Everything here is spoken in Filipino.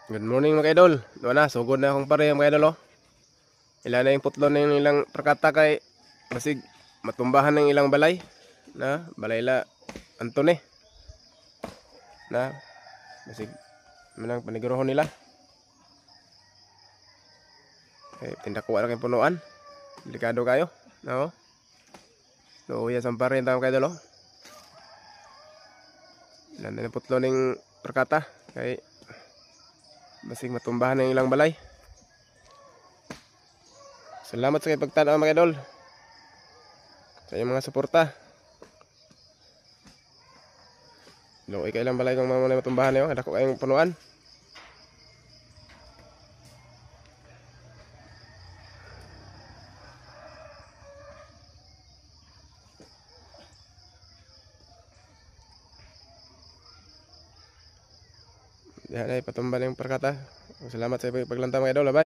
Good morning mga idol. Doon na, sugod na akong pare mga idol oh. Ilan na yung putlon ng ilang perkata kay basig matumbahan ng ilang balay. Na, balay la Antone. Na, basig manang panigurohon nila. Okay, tindak ko lang yung punuan. Delikado kayo. No? So, yes ang pare tawag mga idol oh. Ilan na yung putlon ng perkata kay basig matumbahan ng ilang balay. Salamat sa kayong pagtanaw mga idol. Sa iyong mga suporta. Luoy kay ilang balay kung mga matumbahan niyo. Kada ko kayong punuan. Diyan ay patumba ng perkata. Salamat sa iyong paglantang mga idol. Bye.